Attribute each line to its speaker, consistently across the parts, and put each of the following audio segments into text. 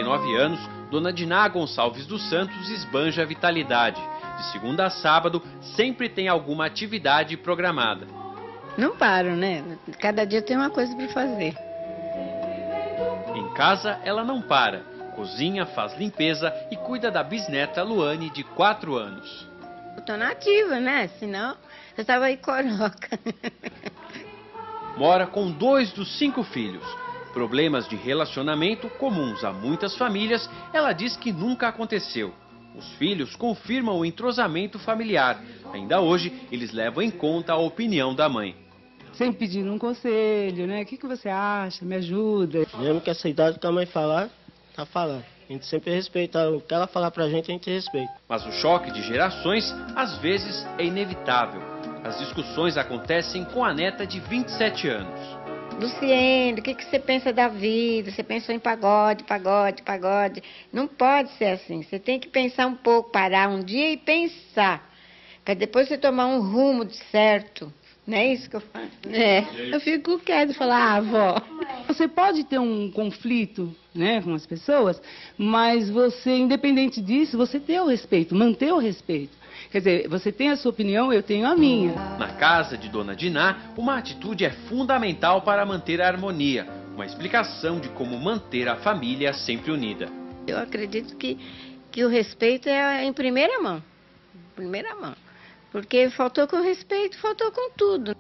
Speaker 1: 79 anos, Dona Diná Gonçalves dos Santos esbanja a vitalidade. De segunda a sábado, sempre tem alguma atividade programada.
Speaker 2: Não paro, né? Cada dia tem uma coisa para fazer.
Speaker 1: Em casa, ela não para. Cozinha, faz limpeza e cuida da bisneta Luane, de 4 anos.
Speaker 2: Eu tô nativa, né? Senão eu tava aí coroca.
Speaker 1: Mora com 2 dos 5 filhos. Problemas de relacionamento comuns a muitas famílias, ela diz que nunca aconteceu. Os filhos confirmam o entrosamento familiar. Ainda hoje, eles levam em conta a opinião da mãe.
Speaker 3: Sempre pedindo um conselho, né? O que você acha? Me ajuda.
Speaker 4: Mesmo que essa idade que a mãe falar, tá falando. A gente sempre respeita. O que ela falar pra gente, a gente respeita.
Speaker 1: Mas o choque de gerações, às vezes, é inevitável. As discussões acontecem com a neta de 27 anos.
Speaker 2: Luciene, o que você pensa da vida? Você pensou em pagode, pagode, pagode. Não pode ser assim. Você tem que pensar um pouco, parar um dia e pensar. Para depois você tomar um rumo de certo. Não é isso que eu faço? Eu fico quieta e falo, avó.
Speaker 3: Você pode ter um conflito, né, com as pessoas, mas você, independente disso, você tem o respeito, manter o respeito. Quer dizer, você tem a sua opinião, eu tenho a minha.
Speaker 1: Na casa de Dona Diná, uma atitude é fundamental para manter a harmonia. Uma explicação de como manter a família sempre unida.
Speaker 2: Eu acredito que o respeito é em primeira mão. Primeira mão. Porque faltou com respeito, faltou com tudo.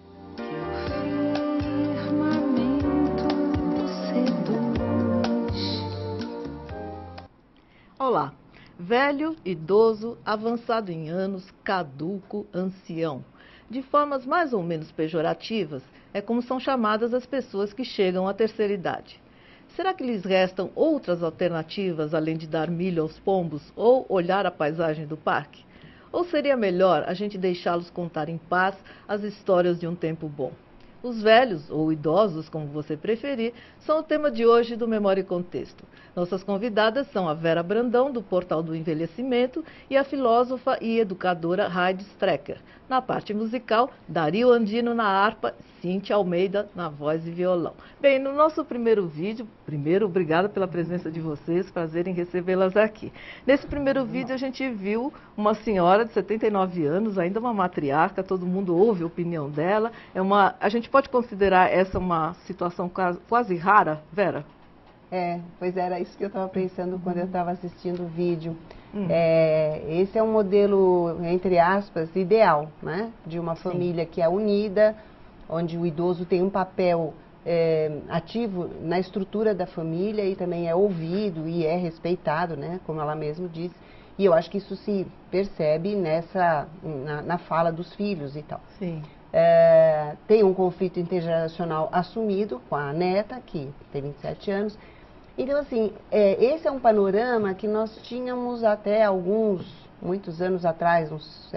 Speaker 5: Olá, velho, idoso, avançado em anos, caduco, ancião. De formas mais ou menos pejorativas, é como são chamadas as pessoas que chegam à terceira idade. Será que lhes restam outras alternativas além de dar milho aos pombos ou olhar a paisagem do parque? Ou seria melhor a gente deixá-los contar em paz as histórias de um tempo bom? Os velhos, ou idosos, como você preferir, são o tema de hoje do Memória e Contexto. Nossas convidadas são a Vera Brandão, do Portal do Envelhecimento, e a filósofa e educadora Heidi Strecker. Na parte musical, Dario Andino na harpa, Cíntia Almeida na voz e violão. Bem, no nosso primeiro vídeo, obrigada pela presença de vocês, prazer em recebê-las aqui. Nesse primeiro vídeo a gente viu uma senhora de 79 anos, ainda uma matriarca, todo mundo ouve a opinião dela. A gente pode considerar essa uma situação quase rara, Vera?
Speaker 6: Pois era isso que eu estava pensando quando eu estava assistindo o vídeo. Esse é um modelo, entre aspas, ideal, né? De uma família que é unida, onde o idoso tem um papel ativo na estrutura da família e também é ouvido e é respeitado, né? Como ela mesma disse. E eu acho que isso se percebe na fala dos filhos e tal.
Speaker 5: Sim.
Speaker 6: Tem um conflito intergeracional assumido com a neta, que tem 27 anos. Então, assim, esse é um panorama que nós tínhamos até muitos anos atrás, uns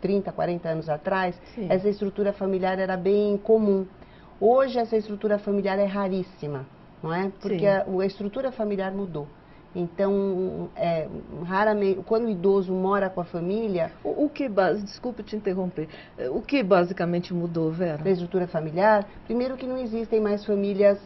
Speaker 6: 30, 40 anos atrás.
Speaker 5: Sim.
Speaker 6: Essa estrutura familiar era bem comum. Hoje, essa estrutura familiar é raríssima, não é? Porque a estrutura familiar mudou. Então, raramente, quando o idoso mora com a família...
Speaker 5: Desculpe te interromper. O que basicamente mudou, Vera?
Speaker 6: Na estrutura familiar, primeiro que não existem mais famílias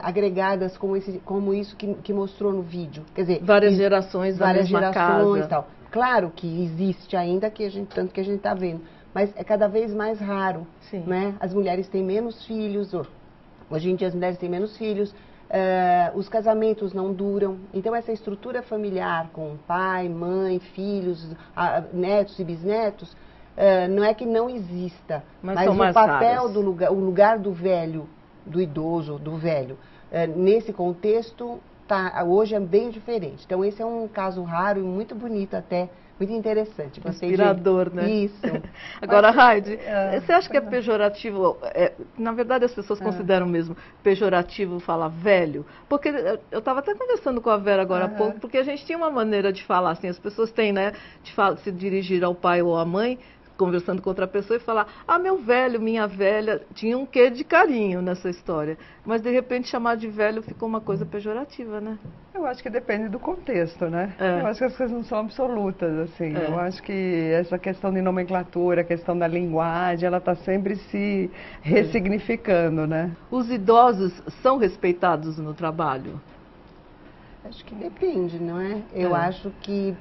Speaker 6: agregadas como isso que mostrou no vídeo. Quer dizer,
Speaker 5: várias gerações da mesma casa.
Speaker 6: Tal. Claro que existe ainda, tanto que a gente está vendo, mas é cada vez mais raro.
Speaker 5: Sim.
Speaker 6: Né? As mulheres têm menos filhos, hoje em dia as mulheres têm menos filhos, os casamentos não duram. Então essa estrutura familiar com pai, mãe, filhos, netos e bisnetos, não é que não exista, mas o papel o lugar do velho, do idoso, do velho, nesse contexto, hoje é bem diferente. Então esse é um caso raro e muito bonito até, muito interessante.
Speaker 5: Inspirador, né?
Speaker 6: Isso.
Speaker 5: Agora, Heidi, você acha que é pejorativo, na verdade as pessoas consideram mesmo pejorativo falar velho? Porque eu estava até conversando com a Vera agora há pouco, porque a gente tinha uma maneira de falar assim, as pessoas têm, né, de se dirigir ao pai ou à mãe, conversando com outra pessoa e falar, meu velho, minha velha, tinha um quê de carinho nessa história. Mas, de repente, chamar de velho ficou uma coisa pejorativa, né?
Speaker 7: Eu acho que depende do contexto, né? Eu acho que as coisas não são absolutas, assim. Eu acho que essa questão de nomenclatura, a questão da linguagem, ela está sempre se ressignificando, né?
Speaker 5: Os idosos são respeitados no trabalho?
Speaker 6: Acho que depende, não é? Eu acho que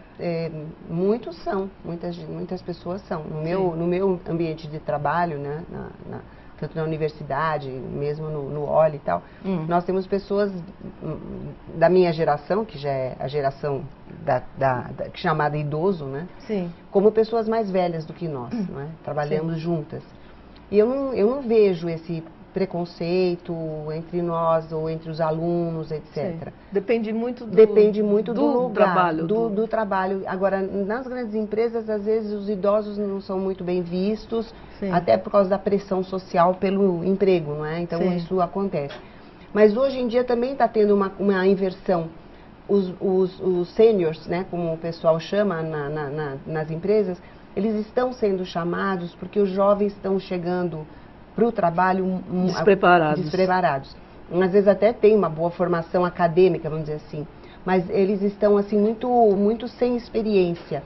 Speaker 6: muitos são, muitas pessoas são. No meu ambiente de trabalho, né, tanto na universidade, mesmo no OLI e tal, nós temos pessoas da minha geração, que já é a geração chamada idoso, né?
Speaker 5: Sim.
Speaker 6: Como pessoas mais velhas do que nós, não é? Trabalhamos juntas. E eu não vejo esse preconceito entre nós ou entre os alunos, etc.
Speaker 5: Sim. Depende muito do
Speaker 6: lugar,
Speaker 5: trabalho.
Speaker 6: Do trabalho. Agora, nas grandes empresas, às vezes os idosos não são muito bem vistos, até por causa da pressão social pelo emprego, não é? Então isso acontece. Mas hoje em dia também está tendo uma inversão. Os seniors, né, como o pessoal chama nas empresas, eles estão sendo chamados porque os jovens estão chegando para o trabalho despreparados. Às vezes até tem uma boa formação acadêmica, vamos dizer assim, mas eles estão assim muito sem experiência.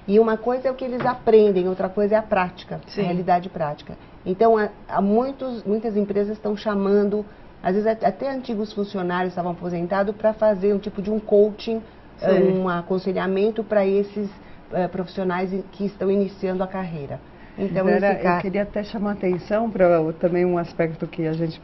Speaker 6: E uma coisa é o que eles aprendem, outra coisa é a prática, a realidade prática. Então, muitas empresas estão chamando, às vezes até antigos funcionários estavam aposentados para fazer um tipo de um coaching, um aconselhamento para esses profissionais que estão iniciando a carreira. Então,
Speaker 7: eu queria até chamar a atenção para também um aspecto que a gente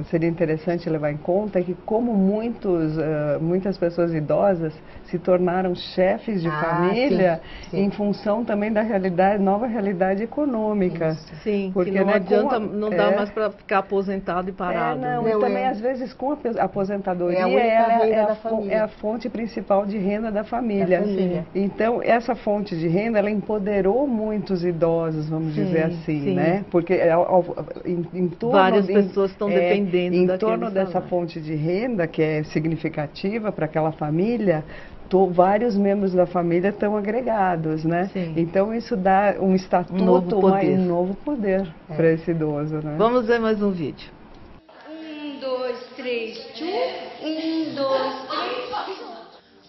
Speaker 7: seria interessante levar em conta, é que como muitas pessoas idosas se tornaram chefes de família em função também da nova realidade econômica.
Speaker 5: Sim, porque não adianta, não dá mais para ficar aposentado e parado.
Speaker 7: E também às vezes com a aposentadoria é a fonte principal de renda da família. Então essa fonte de renda, ela empoderou muitos idosos, vamos dizer assim, né? Porque em torno
Speaker 5: várias pessoas estão dependendo
Speaker 7: em torno dessa fonte de renda, que é significativa para aquela família, vários membros da família estão agregados, né? Então isso dá um estatuto, um novo poder para esse idoso, né?
Speaker 5: Vamos ver mais um vídeo.
Speaker 8: 1, 2, 3, tchu. 1, 2, 3.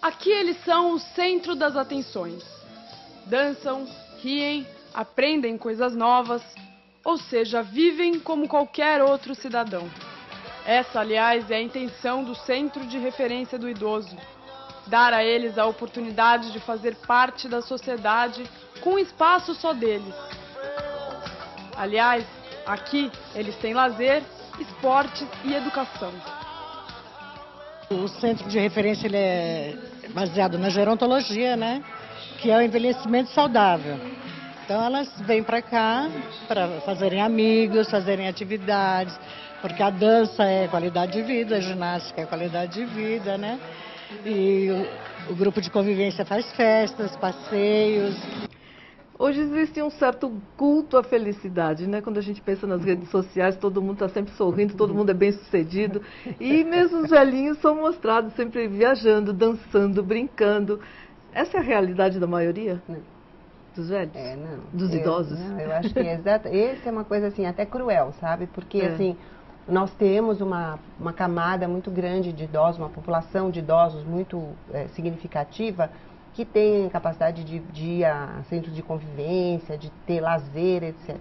Speaker 9: Aqui eles são o centro das atenções. Dançam, riem, aprendem coisas novas, ou seja, vivem como qualquer outro cidadão. Essa, aliás, é a intenção do Centro de Referência do Idoso. Dar a eles a oportunidade de fazer parte da sociedade com um espaço só deles. Aliás, aqui eles têm lazer, esportes e educação.
Speaker 10: O Centro de Referência ele é baseado na gerontologia, né? Que é o envelhecimento saudável. Então elas vêm para cá para fazerem amigos, fazerem atividades, porque a dança é qualidade de vida, a ginástica é qualidade de vida, né? E o grupo de convivência faz festas, passeios.
Speaker 5: Hoje existe um certo culto à felicidade, né? Quando a gente pensa nas redes sociais, todo mundo está sempre sorrindo, todo mundo é bem sucedido. E mesmo os velhinhos são mostrados sempre viajando, dançando, brincando. Essa é a realidade da maioria?
Speaker 6: Não.
Speaker 5: Dos velhos?
Speaker 6: Não.
Speaker 5: Dos idosos?
Speaker 6: Não, eu acho que é exato. Esse é uma coisa assim, até cruel, sabe? Porque assim, nós temos uma camada muito grande de idosos, uma população de idosos muito significativa, que tem capacidade de ir a centros de convivência, de ter lazer, etc.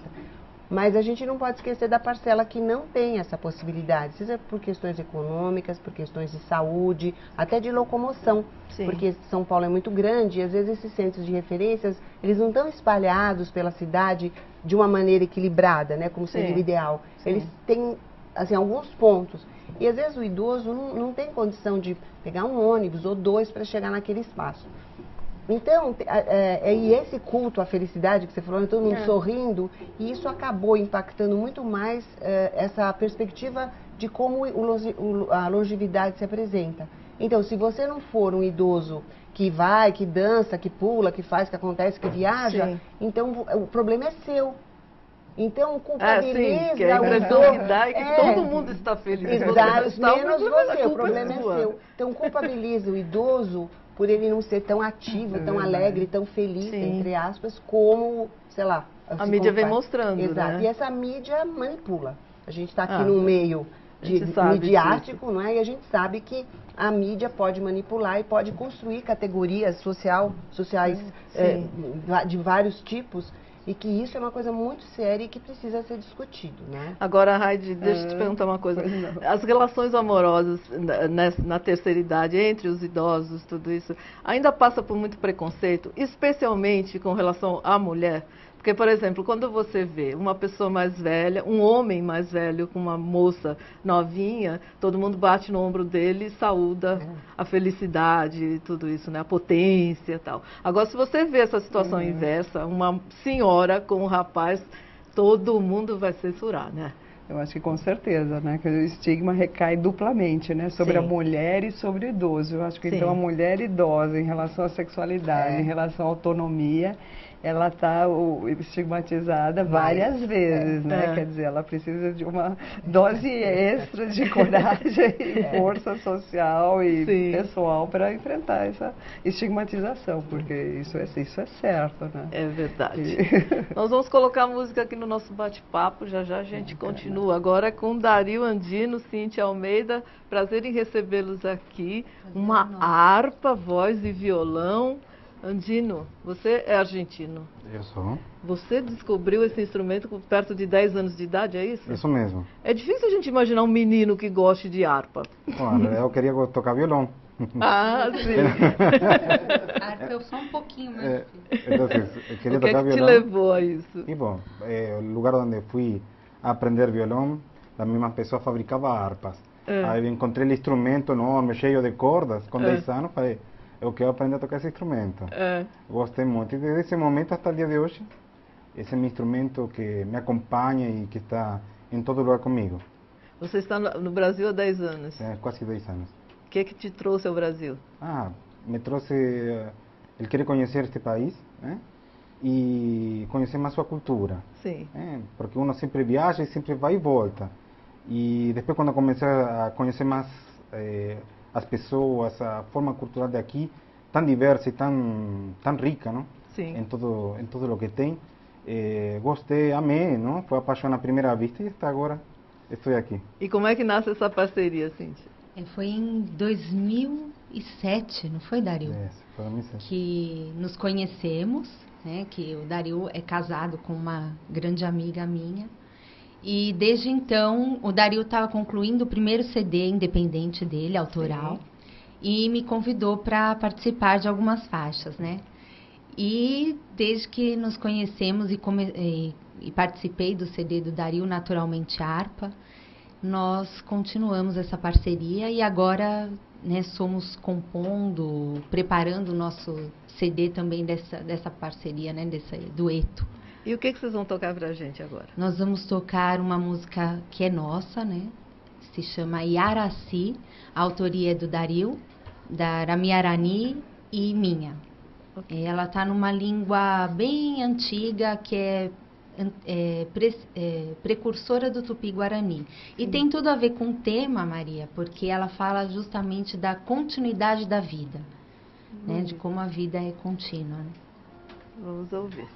Speaker 6: Mas a gente não pode esquecer da parcela que não tem essa possibilidade, seja por questões econômicas, por questões de saúde, até de locomoção. Porque São Paulo é muito grande e às vezes esses centros de referências, eles não estão espalhados pela cidade de uma maneira equilibrada, né, como seria o ideal. Eles têm assim, alguns pontos. E às vezes o idoso não tem condição de pegar um ônibus ou dois para chegar naquele espaço. Então, e esse culto à felicidade que você falou, todo mundo sorrindo, e isso acabou impactando muito mais essa perspectiva de como a longevidade se apresenta. Então, se você não for um idoso que vai, que dança, que pula, que faz, que acontece, que viaja, então o problema é seu. Então, culpabiliza
Speaker 5: que a impressão dá é que todo mundo está feliz.
Speaker 6: Exato, menos você, o problema é seu. Então, culpabiliza o idoso por ele não ser tão ativo, tão alegre, tão feliz, entre aspas, como, sei lá...
Speaker 5: A mídia vem mostrando,
Speaker 6: Exato,
Speaker 5: né?
Speaker 6: E essa mídia manipula. A gente está aqui num meio midiático, não é? E a gente sabe que a mídia pode manipular e pode construir categorias sociais de vários tipos e que isso é uma coisa muito séria e que precisa ser discutido, né?
Speaker 5: Agora, Heidi, deixa eu te perguntar uma coisa. As relações amorosas na terceira idade, entre os idosos, tudo isso, ainda passa por muito preconceito, especialmente com relação à mulher? Porque, por exemplo, quando você vê uma pessoa mais velha, um homem mais velho com uma moça novinha, todo mundo bate no ombro dele e saúda a felicidade, tudo isso, né? A potência e tal. Agora, se você vê essa situação inversa, uma senhora com um rapaz, todo mundo vai censurar, né?
Speaker 7: Eu acho que com certeza, né? Que o estigma recai duplamente, né? Sobre a mulher e sobre o idoso. Eu acho que então a mulher idosa, em relação à sexualidade, em relação à autonomia, ela está estigmatizada várias vezes, né? Quer dizer, ela precisa de uma dose extra de coragem e força social e pessoal para enfrentar essa estigmatização, porque isso é certo, né?
Speaker 5: É verdade. Nós vamos colocar a música aqui no nosso bate-papo, já já a gente continua. Agora com Dario Andino, Cíntia Almeida, prazer em recebê-los aqui. Uma harpa, voz e violão. Andino, você é argentino.
Speaker 11: Eu sou.
Speaker 5: Você descobriu esse instrumento com perto de 10 anos de idade, é isso?
Speaker 11: Isso mesmo.
Speaker 5: É difícil a gente imaginar um menino que goste de harpa.
Speaker 11: Claro, eu queria tocar violão.
Speaker 5: Ah, sim.
Speaker 12: Harpa eu só um pouquinho mais.
Speaker 11: Entonces, queria
Speaker 5: o que
Speaker 11: tocar
Speaker 5: é que
Speaker 11: violão.
Speaker 5: te levou a isso?
Speaker 11: E bom, o lugar onde fui a aprender violão, a mesma pessoa fabricava harpas. Aí eu encontrei o instrumento enorme, cheio de cordas, com 10 anos, falei, eu quero aprender a tocar esse instrumento. Gostei muito. E desde esse momento até o dia de hoje, esse é meu instrumento que me acompanha e que está em todo lugar comigo.
Speaker 5: Você está no Brasil há 10 anos?
Speaker 11: Quase 10 anos.
Speaker 5: O que te trouxe ao Brasil?
Speaker 11: Me trouxe ele querer conhecer este país, né? E conhecer mais sua cultura.
Speaker 5: Sim.
Speaker 11: Porque uno sempre viaja e sempre vai e volta. E depois, quando eu comecei a conhecer mais as pessoas, a forma cultural daqui, tão diversa e tão rica, não?
Speaker 5: Sim.
Speaker 11: Em tudo o que tem. Gostei, amei, não? Foi a paixão à primeira vista e até agora estou aqui.
Speaker 5: E como é que nasce essa parceria, Cíntia?
Speaker 12: Foi em 2007, não foi, Dario?
Speaker 11: Foi em 2007.
Speaker 12: Que nos conhecemos, né? Que o Dario é casado com uma grande amiga minha. E desde então, o Dario estava concluindo o primeiro CD independente dele, autoral, e me convidou para participar de algumas faixas, né? E desde que nos conhecemos e participei do CD do Dario, Naturalmente Harpa, nós continuamos essa parceria e agora, né, somos compondo, preparando o nosso CD também dessa parceria, né, desse dueto.
Speaker 5: E o que vocês vão tocar pra gente agora?
Speaker 12: Nós vamos tocar uma música que é nossa, né? Se chama Iaraci, a autoria é do Dario, da Rami Arani e minha. Ela está numa língua bem antiga, que é precursora do Tupi-Guarani. E tem tudo a ver com o tema, Maria, porque ela fala justamente da continuidade da vida, né? De como a vida é contínua. Né?
Speaker 5: Vamos ouvir.